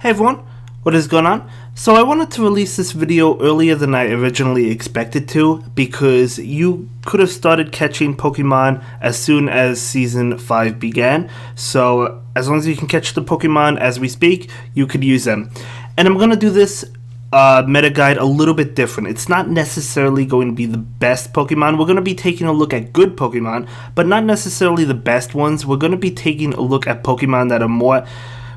Hey everyone, what is going on? So I wanted to release this video earlier than I originally expected to because you could have started catching Pokemon as soon as Season 5 began. So as long as you can catch the Pokemon as we speak, you could use them. And I'm going to do this meta guide a little bit different. It's not necessarily going to be the best Pokemon. We're going to be taking a look at good Pokemon, but not necessarily the best ones. We're going to be taking a look at Pokemon that are more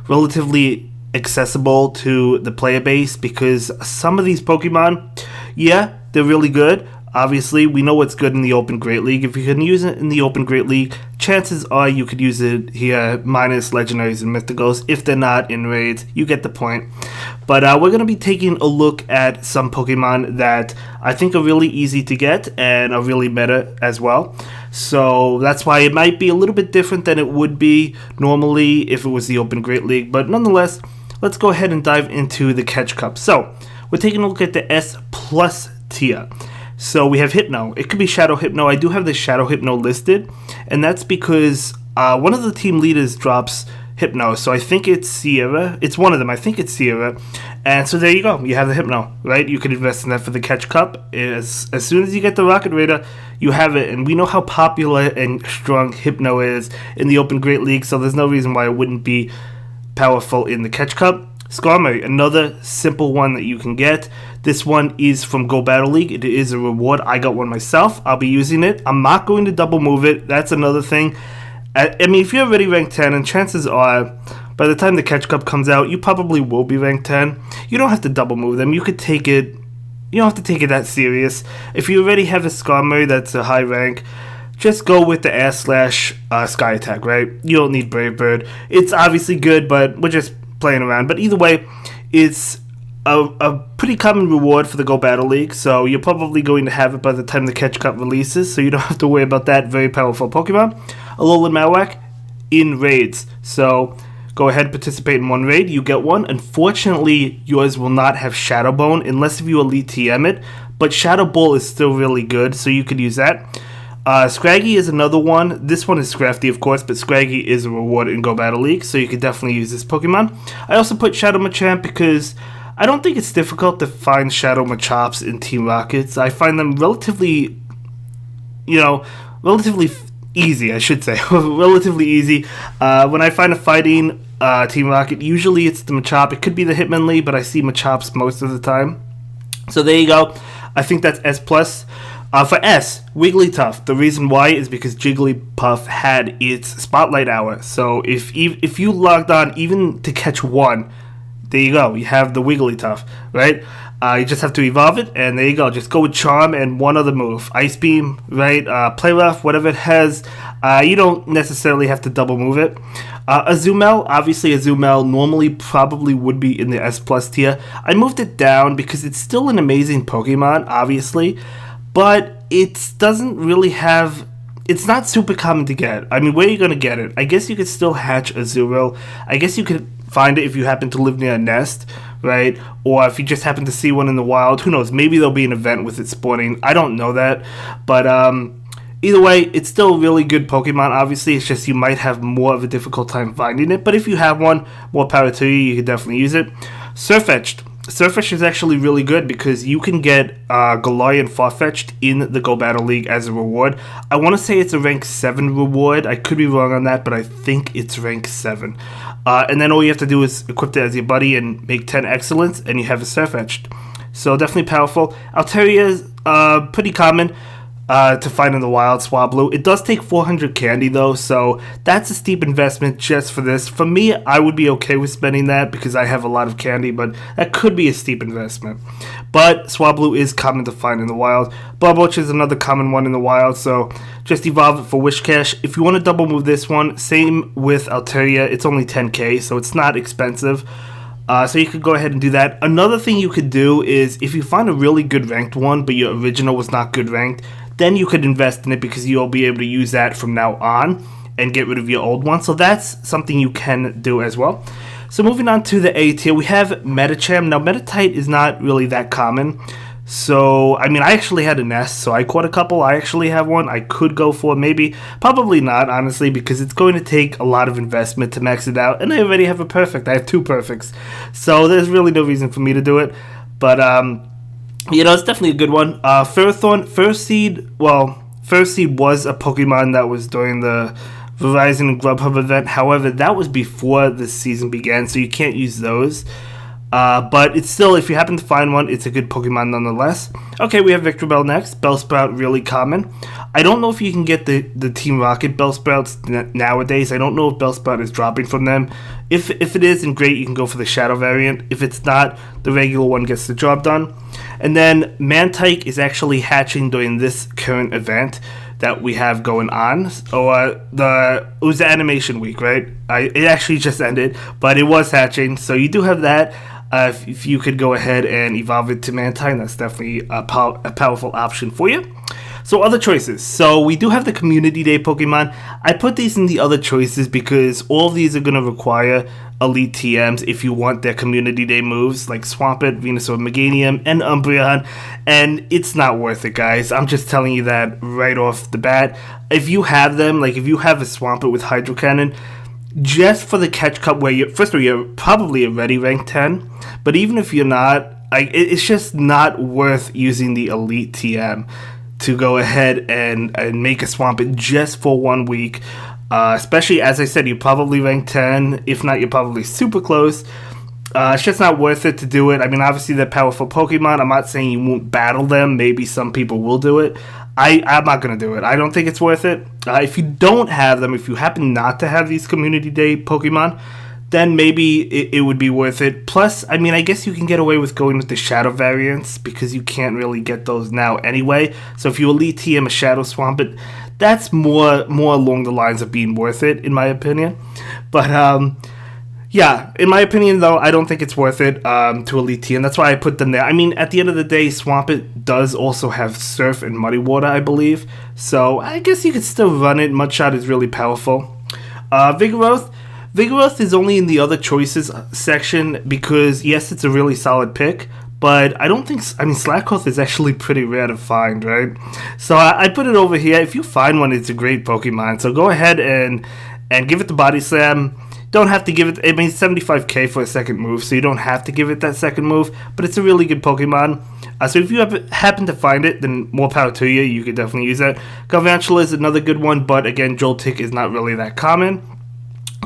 relatively accessible to the player base, because some of these Pokemon, yeah, they're really good. Obviously, we know what's good in the Open Great League. If you can use it in the Open Great League, chances are you could use it here, minus Legendaries and Mythicals. If they're not in raids, you get the point. But we're going to be taking a look at some Pokemon that I think are really easy to get and are really meta as well. So that's why it might be a little bit different than it would be normally if it was the Open Great League. But nonetheless, let's go ahead and dive into the Catch Cup. So we're taking a look at the S plus tier. So we have Hypno. It could be Shadow Hypno. I do have the Shadow Hypno listed, and that's because one of the team leaders drops Hypno. So I think it's Sierra. It's one of them. I think it's Sierra. And so there you go. You have the Hypno, right? You could invest in that for the Catch Cup. As soon as you get the Rocket Raider, you have it. And we know how popular and strong Hypno is in the Open Great League, so there's no reason why it wouldn't be powerful in the Catch Cup. Skarmory, another simple one that you can get. This one is from Go Battle League. It is a reward. I got one myself. I'll be using it. I'm not going to double move it. That's another thing. I mean, if you're already ranked 10, and chances are, by the time the Catch Cup comes out, you probably will be ranked 10. You don't have to double move them. You could take it. You don't have to take it that serious. If you already have a Skarmory that's a high rank, just go with the Air Slash Sky Attack, right? You don't need Brave Bird. It's obviously good, but we're just playing around. But either way, it's a pretty common reward for the Go Battle League, so you're probably going to have it by the time the Catch Cup releases, so you don't have to worry about that very powerful Pokemon. Alolan Marowak in raids, so go ahead, participate in one raid, you get one. Unfortunately, yours will not have Shadow Bone unless if you Elite TM it, but Shadow Ball is still really good, so you could use that. Scraggy is another one. This one is Scrafty, of course, but Scraggy is a reward in Go Battle League, so you could definitely use this Pokemon. I also put Shadow Machamp because I don't think it's difficult to find Shadow Machops in Team Rockets. I find them relatively easy, I should say. Relatively easy. When I find a fighting Team Rocket, usually it's the Machop. It could be the Hitmonlee, but I see Machops most of the time. So there you go. I think that's S+. For S, Wigglytuff. The reason why is because Jigglypuff had its Spotlight Hour. So if you logged on even to catch one, there you go. You have the Wigglytuff, right? You just have to evolve it, and there you go. Just go with Charm and one other move. Ice Beam, right? Play Rough, whatever it has. You don't necessarily have to double move it. Azumel, obviously Azumel normally probably would be in the S+ tier. I moved it down because it's still an amazing Pokemon, obviously, but it doesn't really have... It's not super common to get. I mean, where are you going to get it? I guess you could still hatch Azurill. I guess you could find it if you happen to live near a nest, right? Or if you just happen to see one in the wild. Who knows? Maybe there'll be an event with it spawning. I don't know that. But either way, it's still a really good Pokemon. Obviously, it's just you might have more of a difficult time finding it. But if you have one, more power to you. You can definitely use it. Sirfetch'd. Sirfetch'd is actually really good because you can get Galarian Farfetch'd in the Go Battle League as a reward. I want to say it's a rank 7 reward. I could be wrong on that, but I think it's rank 7. And then all you have to do is equip it as your buddy and make 10 excellence, and you have a Sirfetch'd. So definitely powerful. Altaria is pretty common to find in the wild, Swablu. It does take 400 candy though, so that's a steep investment just for this. For me, I would be okay with spending that because I have a lot of candy, but that could be a steep investment. But Swablu is common to find in the wild. Barboach is another common one in the wild, so just evolve it for Wish Cash. If you want to double move this one, same with Altaria, it's only 10k, so it's not expensive. So you could go ahead and do that. Another thing you could do is if you find a really good ranked one, but your original was not good ranked, then you could invest in it because you'll be able to use that from now on and get rid of your old one. So that's something you can do as well. So moving on to the A tier, we have Medicham. Now, Meditite is not really that common So, I mean, I actually had a nest, so I caught a couple. I actually have one. I could go for maybe, probably not, honestly, because it's going to take a lot of investment to max it out. And I already have a perfect. I have 2 perfects. So, there's really no reason for me to do it. But, it's definitely a good one. Ferrothorn, First Seed was a Pokemon that was during the Verizon and Grubhub event. However, that was before the season began, so you can't use those. But it's still, if you happen to find one, it's a good Pokemon nonetheless. Okay, we have Victreebel next. Bellsprout, really common. I don't know if you can get the Team Rocket Bellsprouts nowadays. I don't know if Bellsprout is dropping from them. If it is, then great, you can go for the Shadow variant. If it's not, the regular one gets the job done. And then Mantike is actually hatching during this current event that we have going on. It was the animation week, right? It actually just ended, but it was hatching, so you do have that. If you could go ahead and evolve it to Mantine, that's definitely a powerful option for you. So other choices. So we do have the Community Day Pokemon. I put these in the other choices because all of these are going to require Elite TMs if you want their Community Day moves like Swampert, Venusaur, Meganium, and Umbreon. And it's not worth it, guys. I'm just telling you that right off the bat. If you have them, like if you have a Swampert with Hydro Cannon, just for the Catch Cup where you're probably already ranked 10, but even if you're not, it's just not worth using the Elite TM to go ahead and make a Swampert just for 1 week. Especially, as I said, you're probably ranked 10. If not, you're probably super close. It's just not worth it to do it. I mean, obviously, they're powerful Pokemon. I'm not saying you won't battle them. Maybe some people will do it. I'm not going to do it. I don't think it's worth it. If you don't have them, if you happen not to have these Community Day Pokemon, then maybe it would be worth it. Plus, I mean, I guess you can get away with going with the Shadow variants because you can't really get those now anyway. So if you Elite TM a Shadow Swampert, that's more along the lines of being worth it, in my opinion. But, yeah, in my opinion, though, I don't think it's worth it to Elite TM. That's why I put them there. I mean, at the end of the day, Swampert does also have Surf and Muddy Water, I believe. So I guess you could still run it. Mudshot is really powerful. Vigoroth is only in the other choices section because, yes, it's a really solid pick, but I don't think, Slackoth is actually pretty rare to find, right? So I put it over here. If you find one, it's a great Pokemon. So go ahead and give it the Body Slam. Don't have to give it, 75k for a second move, so you don't have to give it that second move, but it's a really good Pokemon. So if you happen to find it, then more power to you. You could definitely use that. Galvantula is another good one, but again, Joltik is not really that common.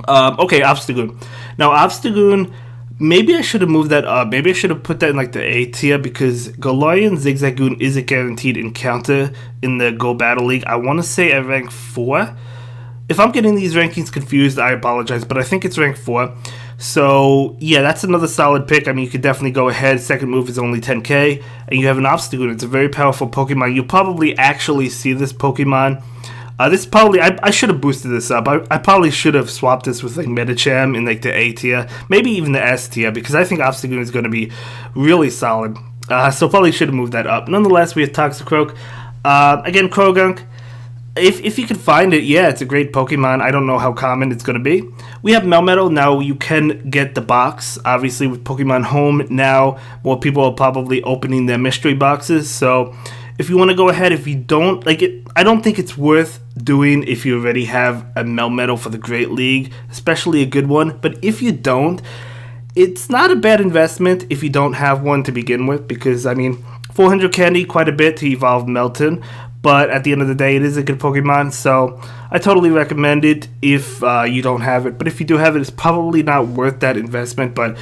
Okay, Obstagoon. Now, Obstagoon, maybe I should have moved that up. Maybe I should have put that in like the A tier because Galarian Zigzagoon is a guaranteed encounter in the Go Battle League. I want to say at rank 4. If I'm getting these rankings confused, I apologize, but I think it's rank 4. So, yeah, that's another solid pick. I mean, you could definitely go ahead. Second move is only 10k, and you have an Obstagoon. It's a very powerful Pokemon. You'll probably actually see this Pokemon. I should have boosted this up. I probably should have swapped this with like Medicham in like the A tier, maybe even the S tier, because I think Obstagoon is going to be really solid. So probably should have moved that up. Nonetheless, we have Toxicroak. Again, Krogunk. If you can find it, yeah, it's a great Pokemon. I don't know how common it's going to be. We have Melmetal. Now, you can get the box. Obviously, with Pokemon Home, now more people are probably opening their mystery boxes. So, if you want to go ahead, if you don't, like it, I don't think it's worth doing if you already have a Melmetal for the Great League, especially a good one. But if you don't, it's not a bad investment if you don't have one to begin with, because, 400 candy, quite a bit to evolve Melton. But at the end of the day, it is a good Pokemon, so I totally recommend it if you don't have it. But if you do have it, it's probably not worth that investment. But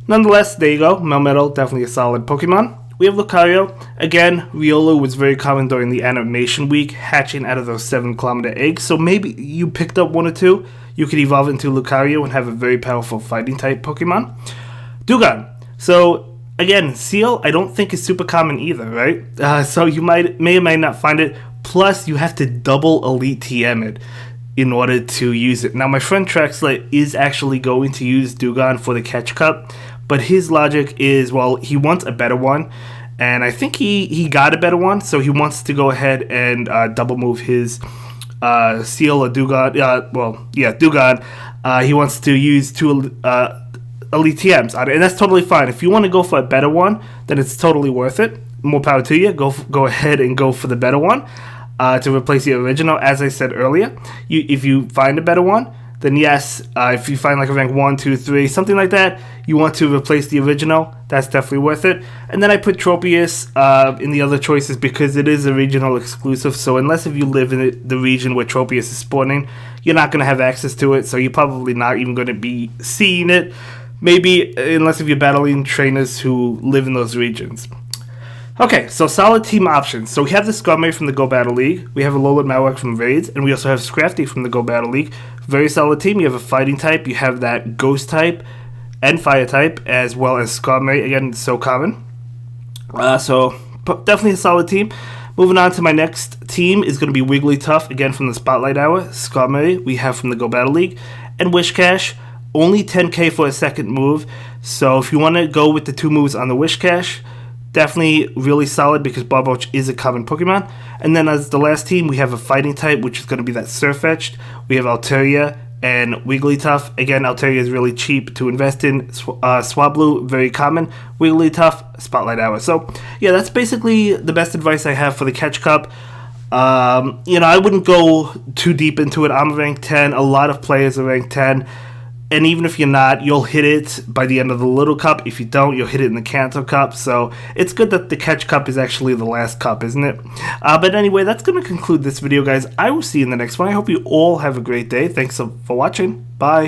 nonetheless, there you go. Melmetal, definitely a solid Pokemon. We have Lucario. Again, Riolu was very common during the animation week, hatching out of those 7-kilometer eggs. So maybe you picked up one or two. You could evolve into Lucario and have a very powerful fighting-type Pokemon. Dewgong. So again, Seal, I don't think is super common either, right? So you may or may not find it. Plus, you have to double Elite TM it in order to use it. Now, my friend Traxler is actually going to use Dewgong for the Catch Cup, but his logic is, well, he wants a better one, and I think he got a better one, so he wants to go ahead and double move his Seal or Dewgong. Dewgong. He wants to use two Elite TMs on it, and that's totally fine. If you want to go for a better one, then it's totally worth it. more power to you. Go ahead and go for the better one to replace the original. As I said earlier, if you find a better one, then yes, if you find like a rank 1, 2, 3, something like that, you want to replace the original, that's definitely worth it. And then I put Tropius in the other choices because it is a regional exclusive, so unless if you live in the region where Tropius is spawning, you're not going to have access to it, so you're probably not even going to be seeing it. Maybe, unless if you're battling trainers who live in those regions. Okay, so solid team options. So we have the Scummy from the Go Battle League, we have a Alolan Marowak from Raids, and we also have Scrafty from the Go Battle League. Very solid team. You have a fighting type, you have that ghost type and fire type, as well as Scummy. Again, so common. So definitely a solid team. Moving on to my next team is going to be Wigglytuff, again from the Spotlight Hour. Scummy we have from the Go Battle League, and Wishcash. Only 10k for a second move, so if you want to go with the 2 moves on the Wishcash, definitely really solid because Barboach is a common Pokemon. And then as the last team, we have a fighting type, which is going to be that Sirfetch'd. We have Altaria and Wigglytuff. Again, Altaria is really cheap to invest in. Swablu, very common. Wigglytuff, Spotlight Hour. So yeah, that's basically the best advice I have for the Catch Cup. I wouldn't go too deep into it. I'm ranked 10. A lot of players are ranked 10. And even if you're not, you'll hit it by the end of the Little Cup. If you don't, you'll hit it in the Kanto Cup. So it's good that the Catch Cup is actually the last cup, isn't it? But anyway, that's going to conclude this video, guys. I will see you in the next one. I hope you all have a great day. Thanks for watching. Bye.